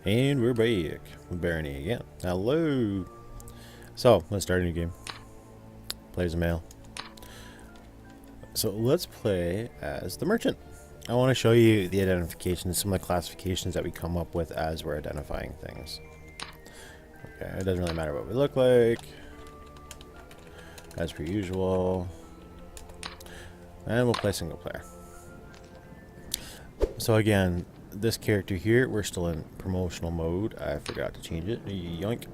And we're back with Barony again. Hello. So, let's start a new game. Play as a male. So, let's play as the merchant. I want to show you the identifications, some of the classifications that we come up with as we're identifying things. Okay, it doesn't really matter what we look like. As per usual. And we'll play single player. So again, this character here, we're still in promotional mode. I forgot to change it. Yoink.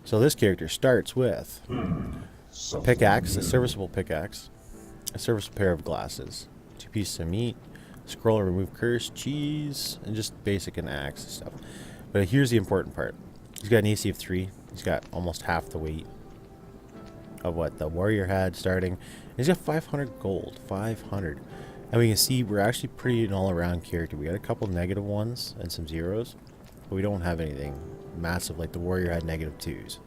So this character starts with pickaxe, a serviceable pickaxe, a serviceable pair of glasses, 2 pieces of meat, scroll and remove curse, cheese, and just basic and axe and stuff. But here's the important part. He's got an AC of 3. He's got almost half the weight of what the warrior had starting. He's got 500 gold. 500. And we can see we're actually pretty an all-around character. We got a couple negative ones and some zeros, but we don't have anything massive like the warrior had negative 2s.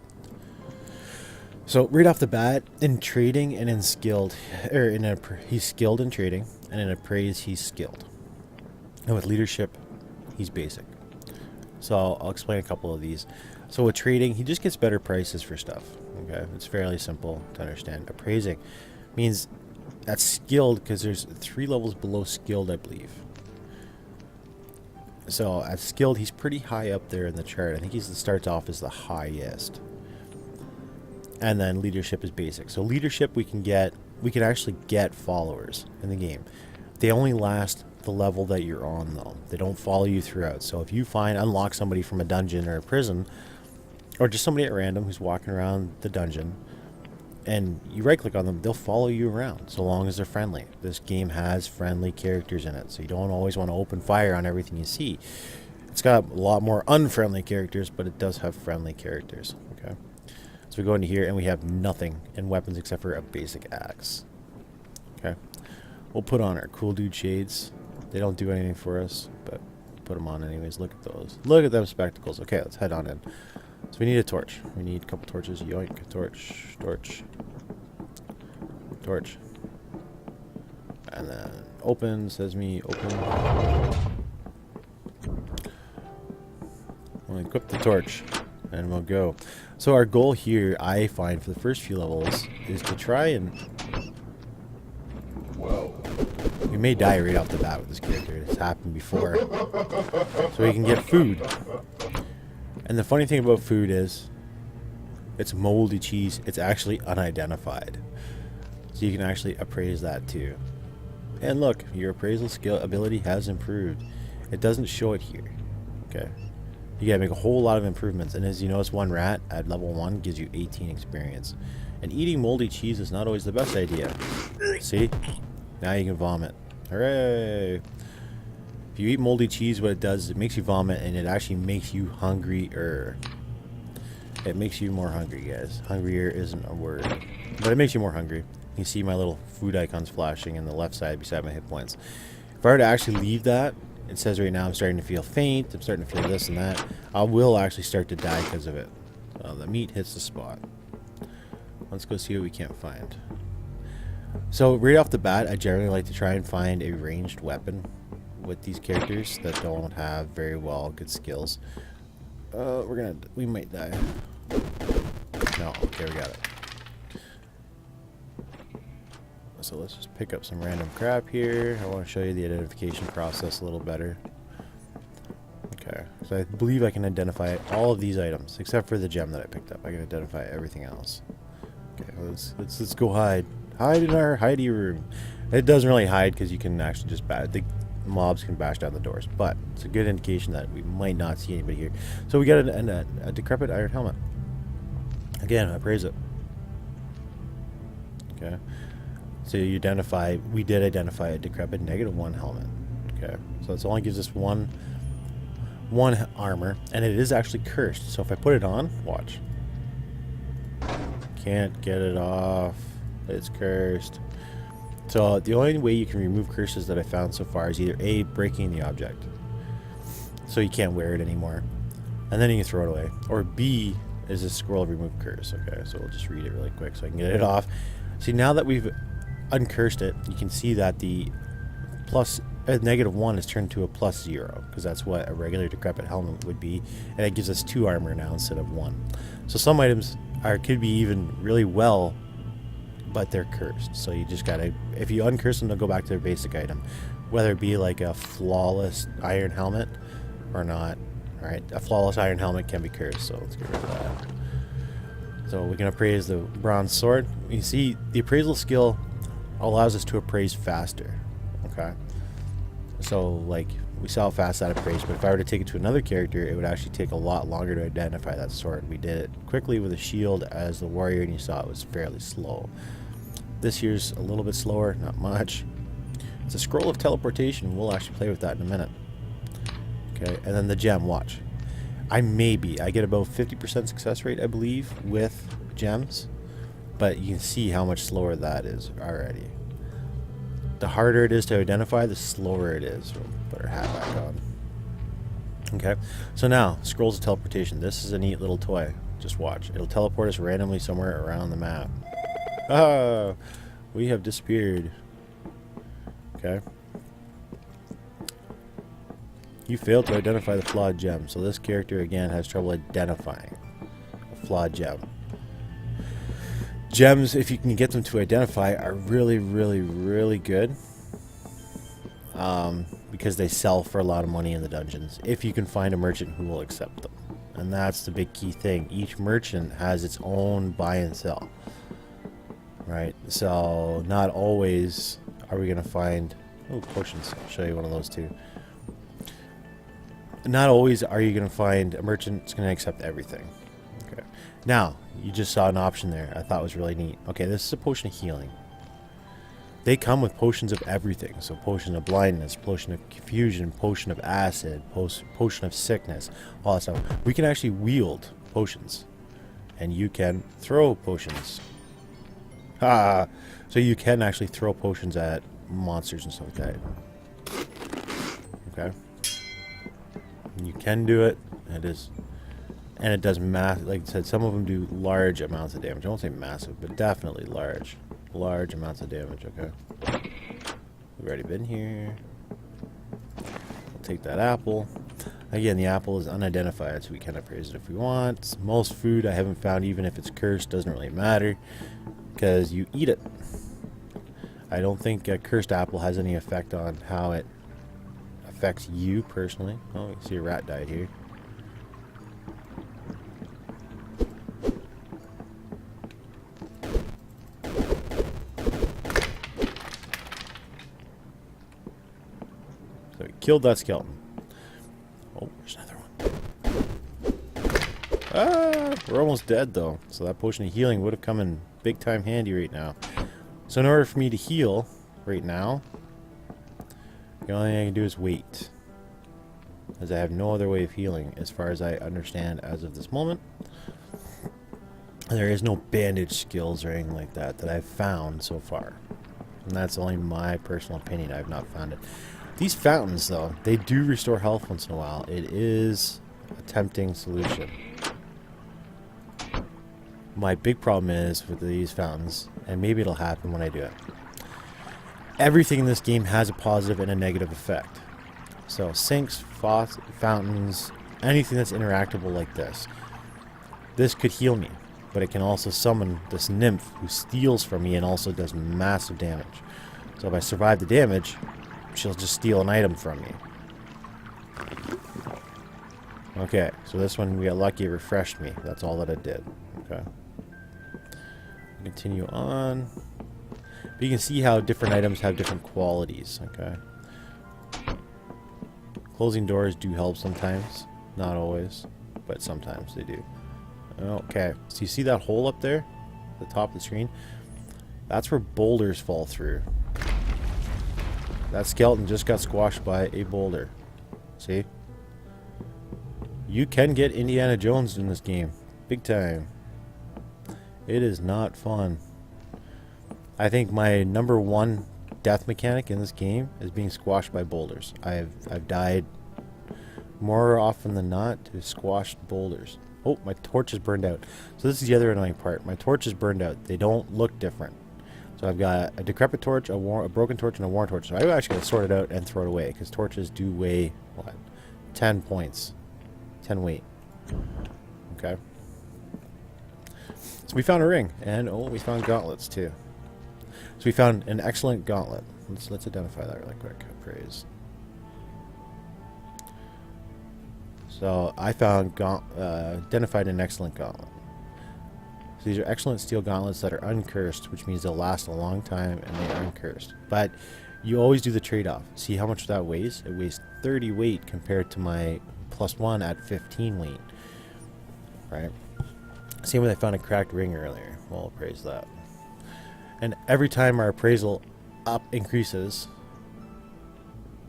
So right off the bat, in trading and in skilled, he's skilled in trading, and in appraise he's skilled. And with leadership, he's basic. So I'll explain a couple of these. So with trading, he just gets better prices for stuff. Okay, it's fairly simple to understand. Appraising means that's skilled because there's 3 levels below skilled, I believe. So at skilled, he's pretty high up there in the chart. I think he starts off as the highest. And then leadership is basic. So leadership we can actually get followers in the game. They only last the level that you're on though. They don't follow you throughout. So if you unlock somebody from a dungeon or a prison, or just somebody at random who's walking around the dungeon, and you right click on them, they'll follow you around so long as they're friendly. This game has friendly characters in it, so you don't always want to open fire on everything you see. It's got a lot more unfriendly characters, but it does have friendly characters. Okay, so we go into here and we have nothing in weapons except for a basic axe. Okay, we'll put on our cool dude shades. They don't do anything for us, but put them on anyways. Look at those. Look at them spectacles. Okay, let's head on in. So we need a torch. We need a couple torches. Yoink. Torch. Torch. Torch. And then open. Says me open. We'll equip the torch. And we'll go. So our goal here, I find, for the first few levels, is to try and... Whoa. We may die right off the bat with this character. It's happened before. So we can get food. And the funny thing about food is, it's moldy cheese. It's actually unidentified. So you can actually appraise that too. And look, your appraisal skill ability has improved. It doesn't show it here. Okay. You gotta make a whole lot of improvements. And as you notice, 1 rat at level 1 gives you 18 experience. And eating moldy cheese is not always the best idea. See? Now you can vomit. Hooray! If you eat moldy cheese, what it does is it makes you vomit, and it actually makes you hungrier. It makes you more hungry, guys. Hungrier isn't a word, but it makes you more hungry. You see my little food icons flashing in the left side beside my hit points. If I were to actually leave that, it says right now I'm starting to feel faint. I'm starting to feel this and that. I will actually start to die because of it. The meat hits the spot. Let's go see what we can't find. So right off the bat, I generally like to try and find a ranged weapon with these characters that don't have very good skills. We might die. No, okay, we got it. So let's just pick up some random crap here. I want to show you the identification process a little better. Okay, so I believe I can identify all of these items except for the gem that I picked up. I can identify everything else. Okay, let's go hide. Hide in our hidey room. It doesn't really hide because you can actually just the mobs can bash down the doors, but it's a good indication that we might not see anybody here. So we got a decrepit iron helmet. Again, appraise it. Okay. So we did identify a decrepit -1 helmet. Okay. So it only gives us one armor, and it is actually cursed. So if I put it on, watch. Can't get it off. It's cursed. So the only way you can remove curses that I found so far is either A, breaking the object, so you can't wear it anymore, and then you can throw it away, or B is a scroll remove curse. Okay, so we'll just read it really quick so I can get it off. See, now that we've uncursed it, you can see that the plus a -1 is turned to a +0, because that's what a regular decrepit helmet would be, and it gives us 2 armor now instead of 1. So some items could be even really well, but they're cursed. So you just gotta, if you uncurse them, they'll go back to their basic item, whether it be like a flawless iron helmet or not. Alright, a flawless iron helmet can be cursed, so let's get rid of that. So we can appraise the bronze sword. You see, the appraisal skill allows us to appraise faster. Okay, so like we saw how fast that appraised, but if I were to take it to another character, it would actually take a lot longer to identify that sword. We did it quickly with a shield as the warrior, and you saw it was fairly slow. This here's a little bit slower, not much. It's a scroll of teleportation. We'll actually play with that in a minute. Okay, and then the gem, watch. I get about 50% success rate, I believe, with gems, but you can see how much slower that is already. The harder it is to identify, the slower it is. We'll put our hat back on. Okay, so now, scrolls of teleportation. This is a neat little toy. Just watch. It'll teleport us randomly somewhere around the map. Ah, we have disappeared. Okay. You failed to identify the flawed gem, so this character again has trouble identifying a flawed gem. Gems, if you can get them to identify, are really, really, really good, because they sell for a lot of money in the dungeons, if you can find a merchant who will accept them. And that's the big key thing. Each merchant has its own buy and sell. Right? So not always are we going to find... Oh, potions. I'll show you one of those too. Not always are you going to find a merchant that's going to accept everything. Okay. Now, you just saw an option there I thought was really neat. Okay, this is a potion of healing. They come with potions of everything. So potion of blindness, potion of confusion, potion of acid, potion of sickness, all that stuff. We can actually wield potions. And you can throw potions. So you can actually throw potions at monsters and stuff like that. Okay. You can do it. It does like I said, some of them do large amounts of damage. I won't say massive, but definitely large amounts of damage. Okay, we've already been here. We'll take that apple. Again, the apple is unidentified, so we can appraise it if we want. Most food I haven't found, even if it's cursed, doesn't really matter because you eat it. I don't think a cursed apple has any effect on how it affects you personally. Oh, you see a rat died here. So we killed that skeleton. Oh, there's another one. Ah, we're almost dead though. So that potion of healing would have come in big time handy right now. So in order for me to heal right now, the only thing I can do is wait, as I have no other way of healing as far as I understand as of this moment. There is no bandage skills or anything like that I've found so far, and that's only my personal opinion. I've not found it. These fountains though, they do restore health once in a while. It is a tempting solution. My big problem is with these fountains, and maybe it'll happen when I do it. Everything in this game has a positive and a negative effect. So sinks, fountains, anything that's interactable like this. This could heal me, but it can also summon this nymph who steals from me and also does massive damage. So if I survive the damage, she'll just steal an item from me. Okay, so this one we got lucky, it refreshed me. That's all that it did. Okay. Continue on. But you can see how different items have different qualities, okay? Closing doors do help sometimes. Not always, but sometimes they do. Okay, so you see that hole up there? At the top of the screen? That's where boulders fall through. That skeleton just got squashed by a boulder. See? You can get Indiana Jones in this game. Big time. It is not fun. I think my #1 death mechanic in this game is being squashed by boulders. I've died more often than not to squashed boulders. Oh, my torch is burned out. So this is the other annoying part. My torch is burned out. They don't look different. So I've got a decrepit torch, a broken torch, and a worn torch. So I'm actually going to sort it out and throw it away, because torches do weigh, what, 10 points. 10 weight. Okay. So we found a ring, and oh, we found gauntlets too. So we found an excellent gauntlet. Let's identify that really quick. Appraise. So I found identified an excellent gauntlet. So these are excellent steel gauntlets that are uncursed, which means they'll last a long time and they are uncursed. But you always do the trade-off. See how much that weighs? It weighs 30 weight compared to my +1 at 15 weight. Right? Same with I found a cracked ring earlier. We'll appraise that. And every time our appraisal up increases,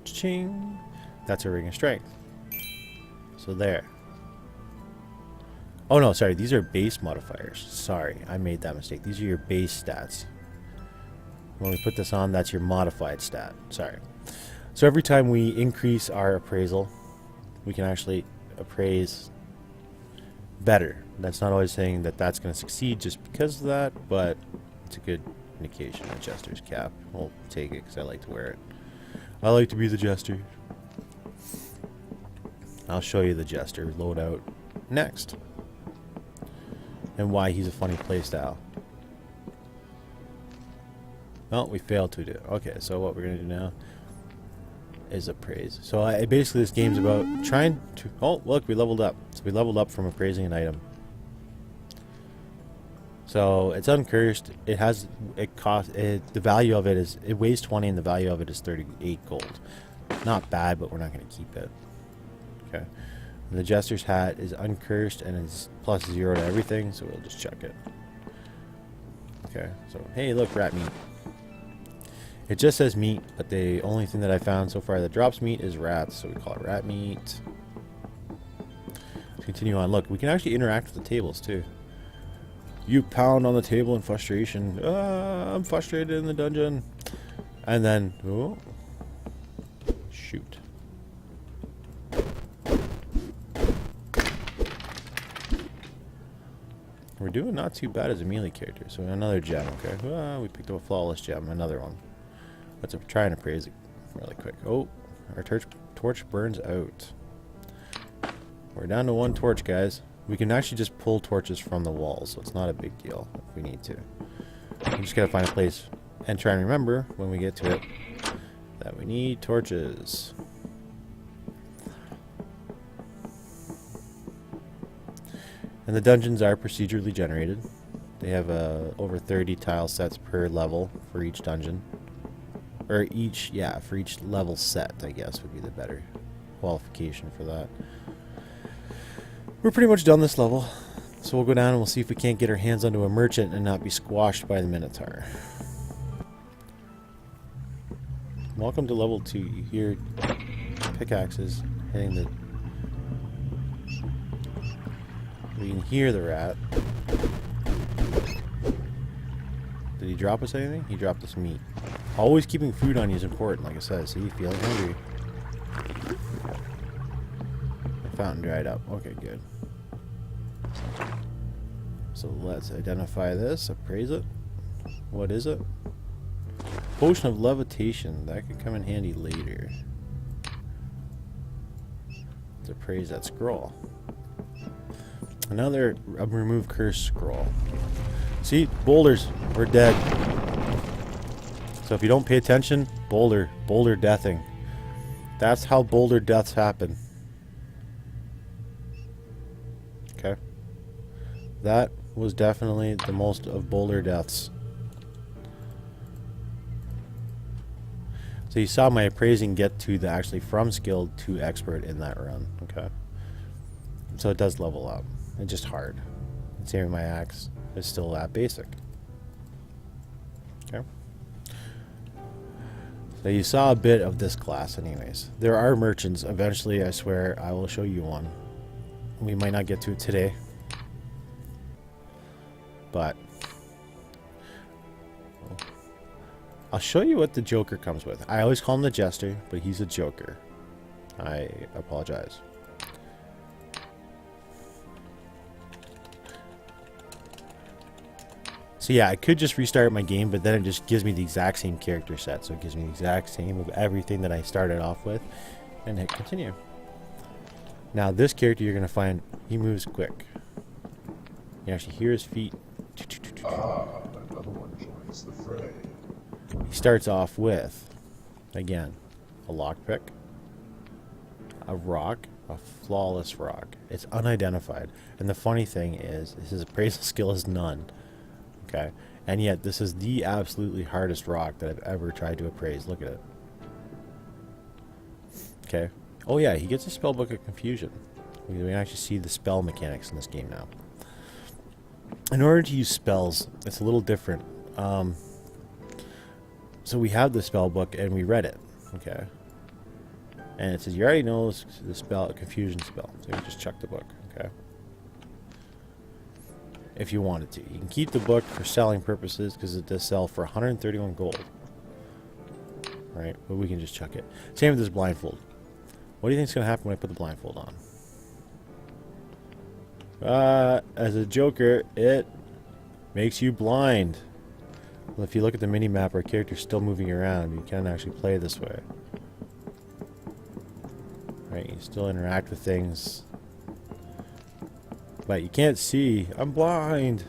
ching, that's a ring of strength. So there. Oh no, sorry, these are base modifiers. Sorry, I made that mistake. These are your base stats. When we put this on, that's your modified stat. Sorry. So every time we increase our appraisal, we can actually appraise better. That's not always saying that that's going to succeed just because of that, but it's a good indication. A jester's cap. We'll take it because I like to wear it. I like to be the jester. I'll show you the jester loadout next. And why he's a funny playstyle. Well, we failed to do it. Okay, so what we're going to do now is appraise. So basically this game's about trying to... Oh, look, we leveled up. So we leveled up from appraising an item. So it's uncursed. It has... the value of it is... It weighs 20 and the value of it is 38 gold. Not bad, but we're not going to keep it. Okay. And the jester's hat is uncursed and is +0 to everything, so we'll just check it. Okay, so hey, look, rat meat. It just says meat, but the only thing that I found so far that drops meat is rats, so we call it rat meat. Let's continue on. Look, we can actually interact with the tables too. You pound on the table in frustration. I'm frustrated in the dungeon. And then, oh, shoot. We're doing not too bad as a melee character. So another gem, okay. We picked up a flawless gem, another one. Let's try and appraise it really quick. Oh, our torch burns out. We're down to one torch, guys. We can actually just pull torches from the walls, so it's not a big deal if we need to. We just gotta find a place and try and remember when we get to it that we need torches. And the dungeons are procedurally generated. They have over 30 tile sets per level for each dungeon. Or each, yeah, for each level set, I guess, would be the better qualification for that. We're pretty much done this level. So we'll go down and we'll see if we can't get our hands onto a merchant and not be squashed by the Minotaur. Welcome to level 2. You hear pickaxes hitting the... We can hear the rat. Did he drop us anything? He dropped us meat. Always keeping food on you is important, like I said. See, feeling hungry. The fountain dried up. Okay, good. So let's identify this, appraise it. What is it? Potion of levitation. That could come in handy later. Let's appraise that scroll. Another remove curse scroll. See, boulders. We're dead. So if you don't pay attention, boulder deathing. That's how boulder deaths happen. Okay. That was definitely the most of boulder deaths. So you saw my appraising get to the actually from skilled to expert in that run. Okay. So it does level up. It's just hard. Same with my axe. It's still that basic. Okay. So you saw a bit of this class anyways. There are merchants. Eventually, I swear, I will show you one. We might not get to it today. But I'll show you what the Joker comes with. I always call him the Jester, but he's a Joker. I apologize. So yeah, I could just restart my game, but then it just gives me the exact same character set. So it gives me the exact same of everything that I started off with, and hit continue. Now this character you're gonna find, he moves quick. You actually hear his feet. Another one joins the fray. He starts off with, again, a lockpick, a rock, a flawless rock. It's unidentified. And the funny thing is, his appraisal skill is none. Okay? And yet, this is the absolutely hardest rock that I've ever tried to appraise. Look at it. Okay? Oh yeah, he gets a spellbook of confusion. We can actually see the spell mechanics in this game now. In order to use spells, it's a little different. So we have the spell book and we read it. Okay? And it says you already know the spell, confusion spell. So you just chuck the book. Okay? If you wanted to. You can keep the book for selling purposes because it does sell for 131 gold. Right? But we can just chuck it. Same with this blindfold. What do you think is going to happen when I put the blindfold on? As a joker, it makes you blind. Well, if you look at the mini-map, our character's still moving around. You can actually play this way. Right? You still interact with things. But you can't see. I'm blind.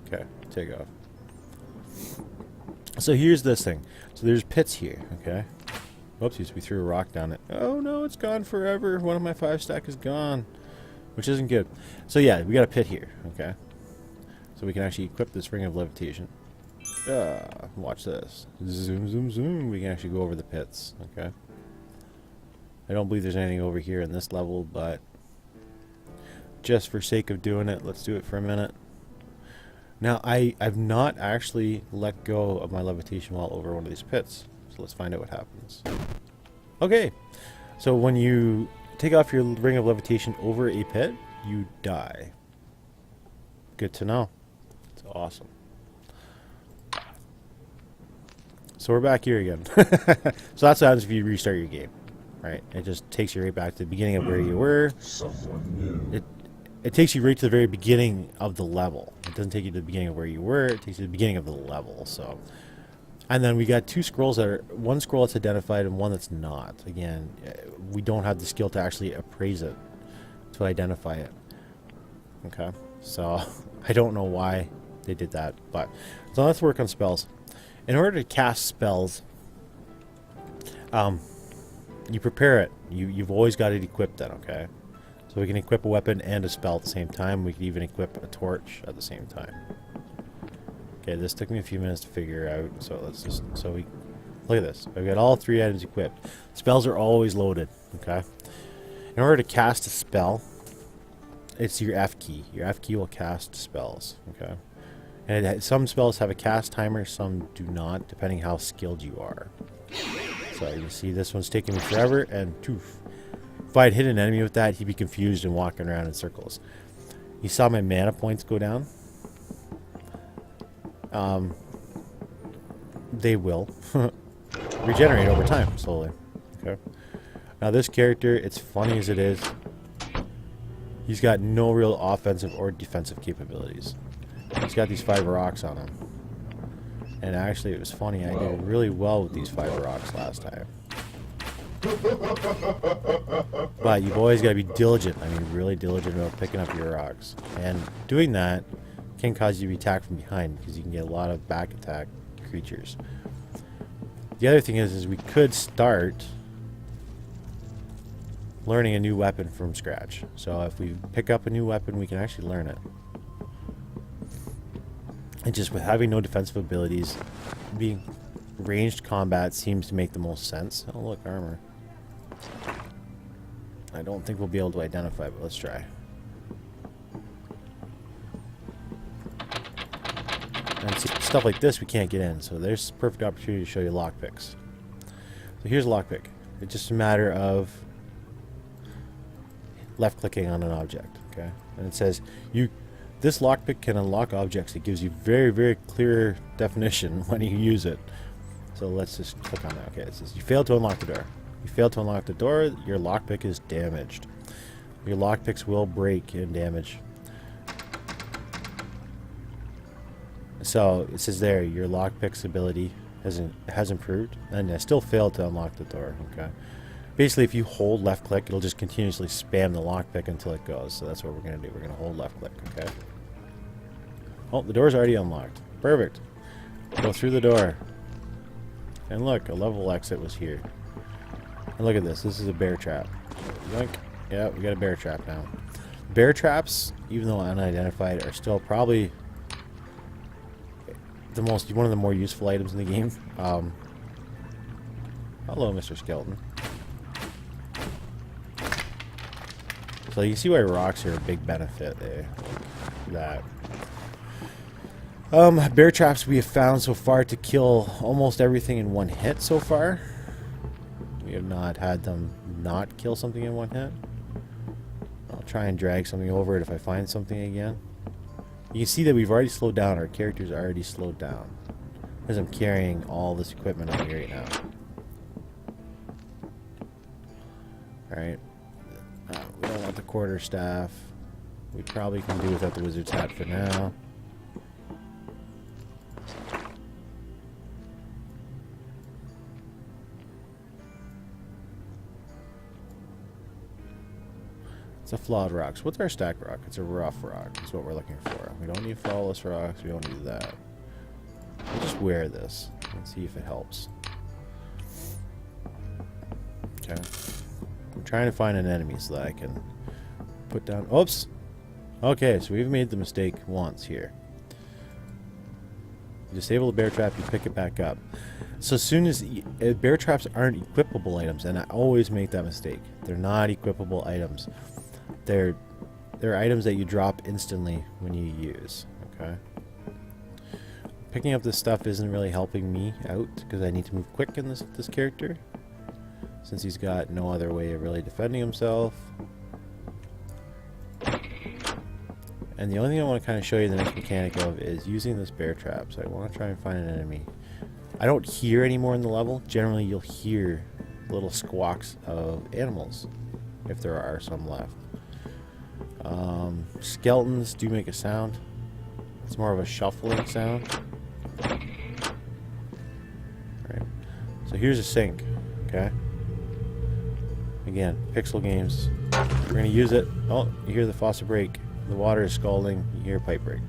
Okay, take off. So here's this thing. So there's pits here, okay? Whoopsies, we threw a rock down it. Oh no, it's gone forever. One of my 5 stack is gone. Which isn't good. So yeah, we got a pit here, okay? So we can actually equip this ring of levitation. Watch this. Zoom, zoom, zoom. We can actually go over the pits, okay? I don't believe there's anything over here in this level, but just for sake of doing it, let's do it for a minute. Now, I've not actually let go of my levitation while over one of these pits. So let's find out what happens. Okay. So when you take off your ring of levitation over a pit, you die. Good to know. It's awesome. So we're back here again. So that's what happens if you restart your game, right? It just takes you right back to the beginning of where you were. Someone new. It takes you right to the very beginning of the level. It doesn't take you to the beginning of where you were. It takes you to the beginning of the level. So, and then we got 2 scrolls that are, one scroll that's identified and one that's not. Again, we don't have the skill to actually appraise it, to identify it. Okay, so I don't know why they did that, but so let's work on spells. In order to cast spells, you prepare it. You've always got it equipped then, okay? So we can equip a weapon and a spell at the same time. We can even equip a torch at the same time. Okay, this took me a few minutes to figure out. So let's just, so we, look at this. I've got all 3 items equipped. Spells are always loaded, okay? In order to cast a spell, it's your F key. Your F key will cast spells, okay? And some spells have a cast timer, some do not, depending how skilled you are. So you see this one's taking me forever, and poof. If I had hit an enemy with that, he'd be confused and walking around in circles. You saw my mana points go down. They will regenerate over time, slowly. Okay. Now this character, it's funny as it is, he's got no real offensive or defensive capabilities. He's got these 5 rocks on him. And actually, it was funny, I did really well with these 5 rocks last time. But you've always got to be diligent. I mean, really diligent about picking up your rocks. And doing that can cause you to be attacked from behind because you can get a lot of back attack creatures. The other thing is we could start learning a new weapon from scratch. So if we pick up a new weapon, we can actually learn it. And just with having no defensive abilities, being ranged combat seems to make the most sense. Oh, look, armor. I don't think we'll be able to identify, but let's try. And stuff like this we can't get in, so there's a perfect opportunity to show you lockpicks. So here's a lockpick. It's just a matter of left-clicking on an object, okay? And it says, this lockpick can unlock objects. It gives you very, very clear definition when you use it. So let's just click on that. Okay, it says, you failed to unlock the door. You failed to unlock the door, your lockpick is damaged. Your lockpicks will break and damage. So it says there, your lockpick's ability has improved, and I still failed to unlock the door. Okay. Basically, if you hold left click, it'll just continuously spam the lockpick until it goes. So that's what we're gonna do. We're gonna hold left click. Okay. Oh, the door's already unlocked. Perfect. Go through the door. And look, a level exit was here. And look at this. This is a bear trap. Yoink. Yeah, we got a bear trap now. Bear traps, even though unidentified, are still probably one of the more useful items in the game. Hello, Mr. Skeleton. So you see why rocks are a big benefit there. That. Bear traps we have found so far to kill almost everything in one hit so far. We have not had them not kill something in one hit. I'll try and drag something over it if I find something again. You can see that we've already slowed down. Our character's already slowed down. Because I'm carrying all this equipment on me right now. Alright. We don't want the quarterstaff. We probably can do without the wizard's hat for now. It's a flawed rock. So what's our stack rock? It's a rough rock. That's what we're looking for. We don't need flawless rocks. We don't need that. We'll just wear this and see if it helps. Okay. I'm trying to find an enemy so that I can put down... Oops! Okay, so we've made the mistake once here. You disable the bear trap, you pick it back up. So as soon as... bear traps aren't equipable items, and I always make that mistake. They're not equipable items. They're items that you drop instantly when you use. Okay. Picking up this stuff isn't really helping me out because I need to move quick in this character, since he's got no other way of really defending himself. And the only thing I want to kind of show you the next mechanic of is using this bear trap. So I want to try and find an enemy. I don't hear anymore in the level. Generally, you'll hear little squawks of animals, if there are some left. Skeletons do make a sound. It's more of a shuffling sound. Right. So here's a sink. Okay. Again, pixel games. We're gonna use it. Oh, you hear the faucet break. The water is scalding. You hear a pipe break.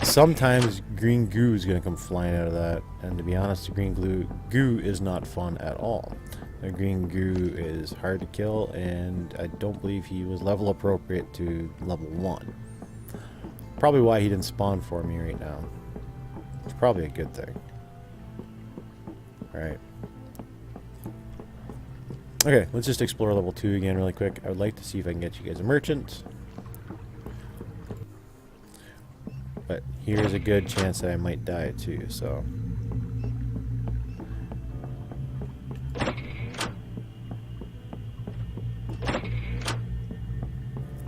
Sometimes green goo is gonna come flying out of that, and to be honest, the green goo is not fun at all. The green goo is hard to kill, and I don't believe he was level appropriate to level 1. Probably why he didn't spawn for me right now. It's probably a good thing. Alright. Okay, let's just explore level 2 again really quick. I would like to see if I can get you guys a merchant. But here's a good chance that I might die too, so...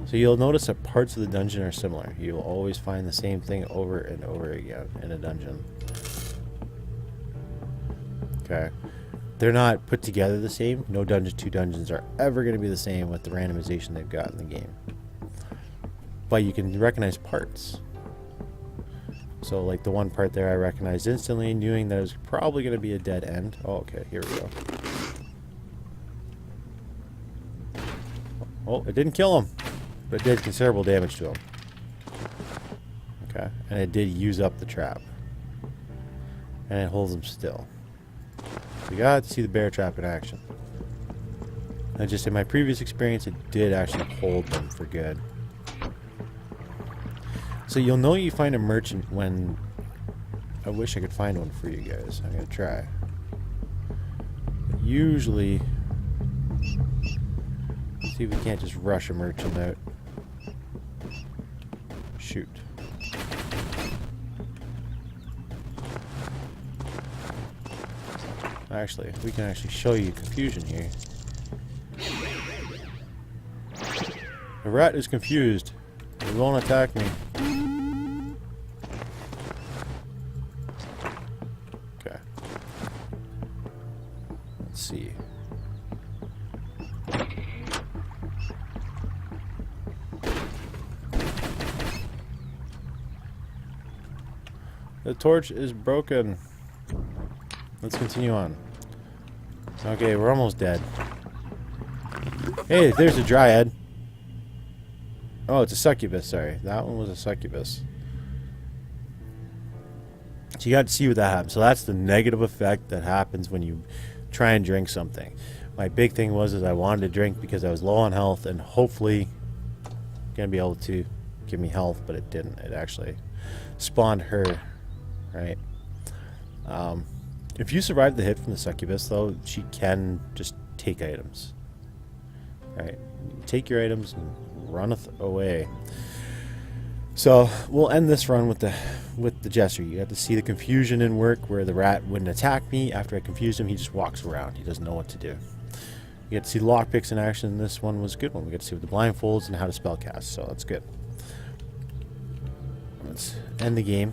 So you'll notice that parts of the dungeon are similar. You'll always find the same thing over and over again in a dungeon. Okay. They're not put together the same. No two dungeons are ever going to be the same with the randomization they've got in the game. But you can recognize parts. So like the one part there I recognized instantly, knowing that it was probably going to be a dead end. Oh, okay. Here we go. Oh, it didn't kill him. But it did considerable damage to him. Okay. And it did use up the trap. And it holds him still. So you got to see the bear trap in action. And just in my previous experience, it did actually hold them for good. So you'll know you find a merchant when... I wish I could find one for you guys. I'm going to try. But usually... see if we can't just rush a merchant out. Shoot. Actually, we can actually show you confusion here. The rat is confused. It won't attack me. Okay. Let's see. The torch is broken. Let's continue on. Okay, we're almost dead. Hey, there's a dryad. Oh, it's a succubus, sorry. That one was a succubus. So you got to see what that happens. So that's the negative effect that happens when you try and drink something. My big thing was I wanted to drink because I was low on health and hopefully gonna be able to give me health, but it didn't. It actually spawned her, right? If you survive the hit from the succubus, though, she can just take items, right? Take your items and runneth away. So we'll end this run with the jester. You have to see the confusion in work where the rat wouldn't attack me. After I confused him, he just walks around. He doesn't know what to do. You get to see lockpicks in action. This one was a good one. We get to see with the blindfolds and how to spellcast, so that's good. Let's end the game.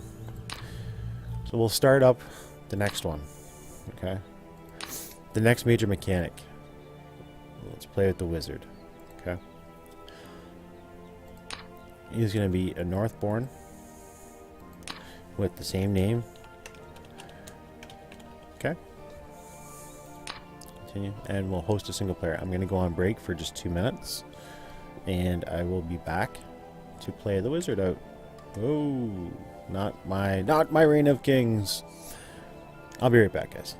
So we'll start up the next one. Okay. The next major mechanic. Let's play with the wizard. Okay. He's going to be a Northborn with the same name. Okay. Continue. And we'll host a single player. I'm going to go on break for just 2 minutes. And I will be back to play the wizard out. Oh, not my Reign of Kings. I'll be right back, guys.